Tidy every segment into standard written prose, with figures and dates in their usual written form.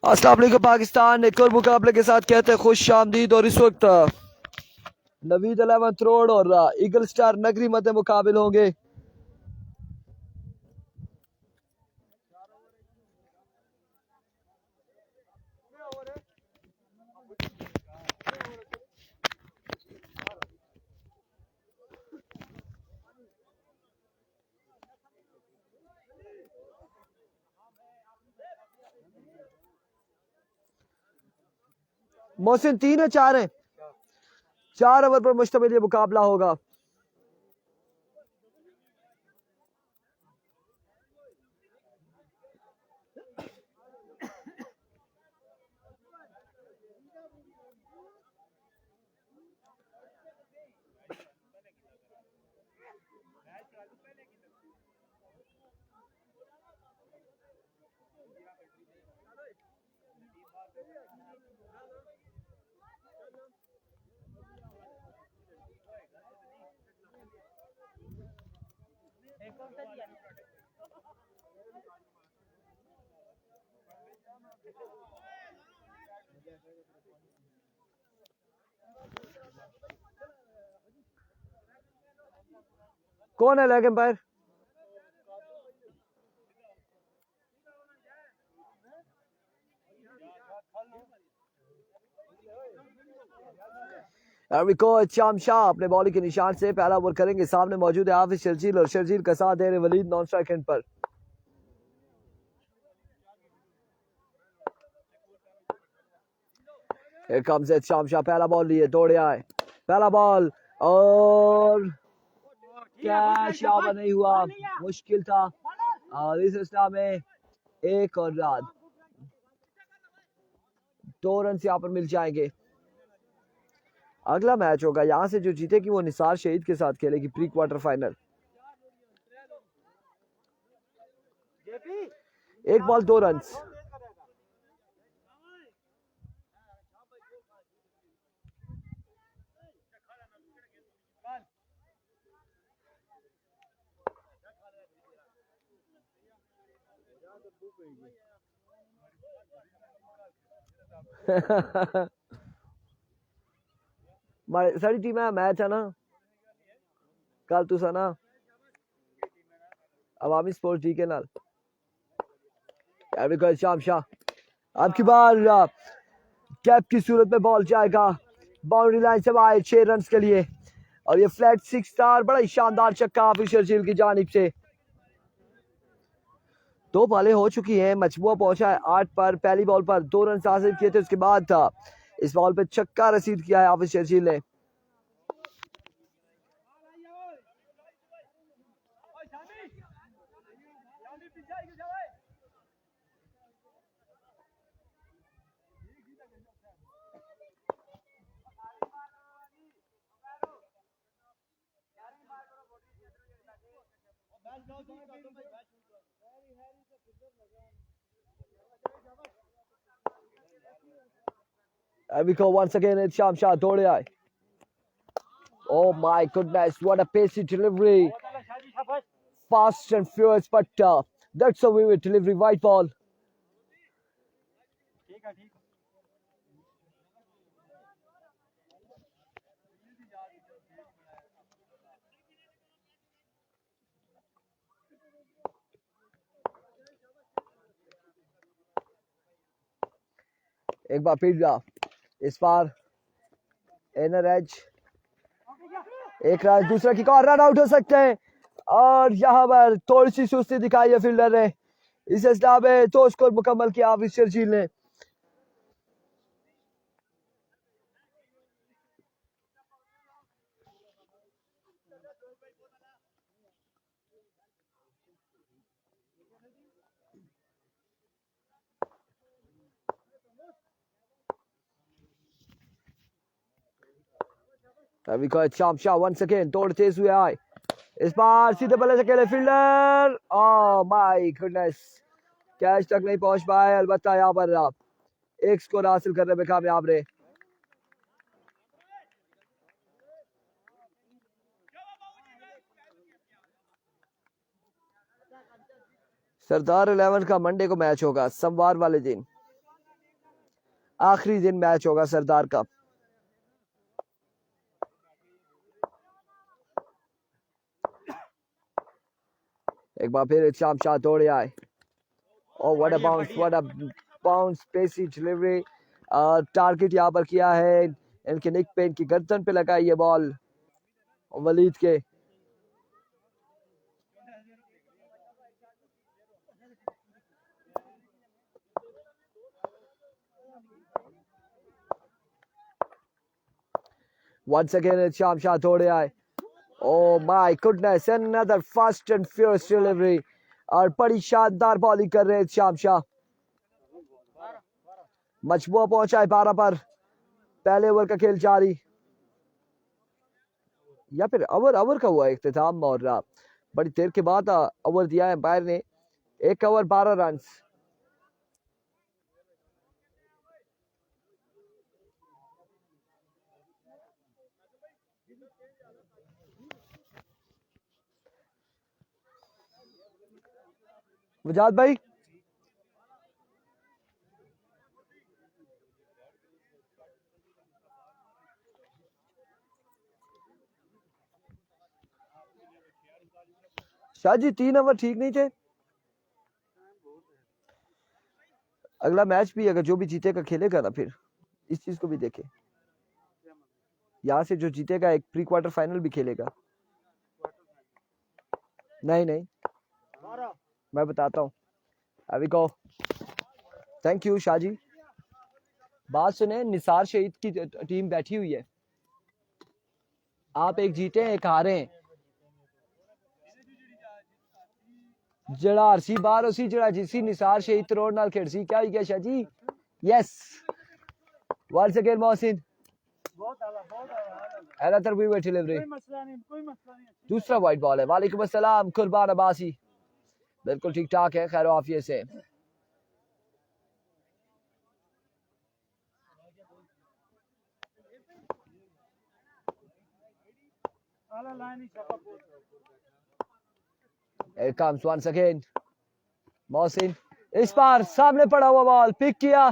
अस्सलाम वालेकुम पाकिस्तान एक और मुकाबले के साथ कहते हैं खुश आमदीद। और इस वक्त नवीद 11th रोड और ईगल स्टार नगरी मध्य मुकाबले होंगे। मोहसिन 3 है 4 है, 4 ओवर पर मुश्तमिल ये मुकाबला होगा। कौन है लेग एम्पायर? शाम शाह अपने बॉलिंग के निशान से पहला ओवर करेंगे। सामने मौजूद है हाफिज शर्जील और शर्जील का साथ दे रहे वलीद नॉन स्ट्राइक एंड पर। शाम शाह पहला बॉल लिए, दौड़े आए, पहला बॉल और कैश ओवर नहीं हुआ, मुश्किल था। और इस सिलसिला में एक और रात 2 रन यहाँ पर मिल जाएंगे। अगला मैच होगा यहाँ से जो जीतेगी वो निसार शहीद के साथ खेलेगी pre quarter final. 1 ball 2 run. सारी टीम मैच है ना कल तुसा ना अवामी स्पोर्ट्स डी के नाल। शाम शाह अब की बार कैप की सूरत में बॉल जाएगा बाउंड्री लाइन से बाहर 6 रन के लिए। और ये फ्लैट 6 स्टार, बड़ा ही शानदार छक्का हाफिज शर्जील की जानिब से। 2 बॉलें हो चुकी हैं, मजमुआ पहुंचा है 8 पर। पहली बॉल पर 2 रन हासिल किए थे, उसके बाद था इस बॉल पे छक्का रसीद किया है हाफिज शर्जील ने। once again it's Sham Shah दौड़े आए। Oh my goodness, what a pacey delivery. Fast and furious, but that's a vivid delivery. White ball. एक बार फिर इस बार इनर एज, एक रन, दूसरा किक और रन आउट हो सकते हैं। और यहाँ पर थोड़ी सी सुस्ती दिखाई है फील्डर ने। इस सिलसिला में तो स्कोर मुकम्मल किया हाफिज शर्जील ने। शाम शाह once again दौड़ तेज हुए आए। इस बार सीधे बल्ले से खेले fielder. Oh my goodness, catch तक नहीं पहुंच पाए। अलबत्ता यहाँ पर एक स्कोर हासिल करने में कामयाब रहे। सरदार 11 का मंडे को मैच होगा, सोमवार वाले दिन। आखिरी दिन मैच होगा सरदार का। एक बार फिर इत्शाम शाह दौड़े आए। Oh, what a bounce, what a bounce, pacey delivery. Target यहाँ पर किया है इनके निक पे, इनकी गर्दन पे लगा ये बॉल वलीद के। Once again, Sham Shah दौड़े आए। Oh my goodness, another fast and furious delivery. और बड़ी शानदार बॉलिंग कर रहे हैं शाम शाह। मजबूआ पहुंचा है 12 पर। पहले ओवर का खेल जारी, या फिर ओवर का हुआ इख्तिताम, और बड़ी देर के बाद ओवर दिया है एम्पायर ने। 1 ओवर 12 रन। वजाद भाई, शाह जी 3 ओवर ठीक नहीं थे। अगला मैच भी अगर जो भी जीतेगा खेलेगा ना, फिर इस चीज को भी देखे। यहाँ से जो जीतेगा एक प्री क्वार्टर फाइनल भी खेलेगा। नहीं नहीं, मैं बताता हूँ। अभी को थैंक यू शाह जी। बात सुने, निसार शहीद की टीम बैठी हुई है। आप एक जीते एक हारे। जड़ा हरसी बार उसी जड़ा जिसी निसार शहीद तरोड़ नाल खेड़सी। क्या ही क्या Shah ji? Yes, once again Mohsin. Another wicket delivery. दूसरा वाइट बॉल है। वालेकुम अस्सलाम कुर्बान अब्बासी। बिल्कुल ठीक ठाक है, खैर आफियत से। Here comes once again Mohsin. इस बार सामने पड़ा हुआ बॉल पिक किया,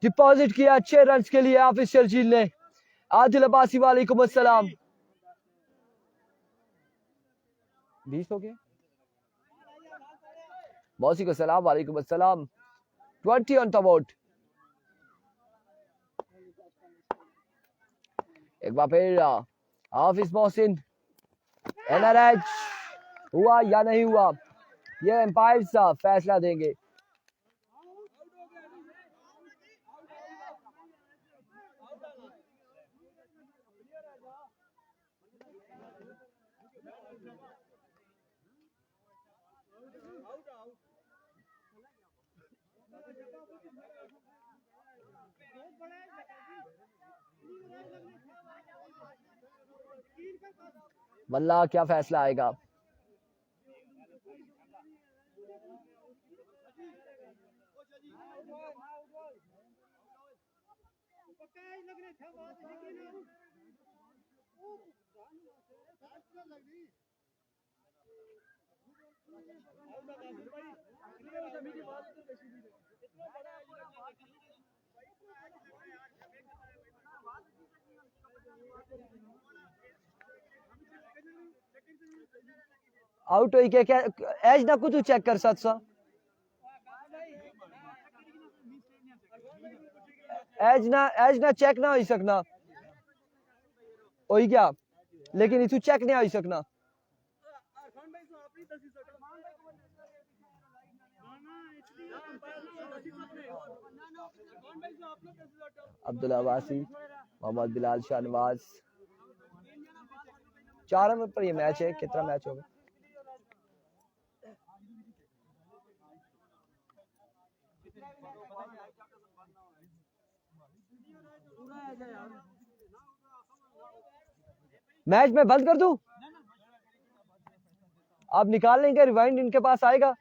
डिपॉजिट किया अच्छे रन के लिए हाफिज शर्जील ने। आदिल अब्बासी वालेकुम अस्सलाम। 20 हो गए। मौसी को सलाम, वालेकुम अस्सलाम। 20 ऑन द बोर्ड। एक बार फिर हाफिज मोहसिन। एनआरएच हुआ या नहीं हुआ, ये एम्पायर साहब फैसला देंगे। वल्लाह क्या फैसला आएगा। आउट हुई क्या? एज ना कुछ चेक कर सकता, एज ना चेक ना हो सकना होई क्या, लेकिन इथु चेक नहीं हो सकना। अब्दुल्ला अब्बासी, मोहम्मद बिलाल शाहनवाज। 4 ओवर पर ये मैच है। कितना मैच होगा? मैच में बंद कर दूं? आप निकाल लेंगे, रिवाइंड इनके पास आएगा।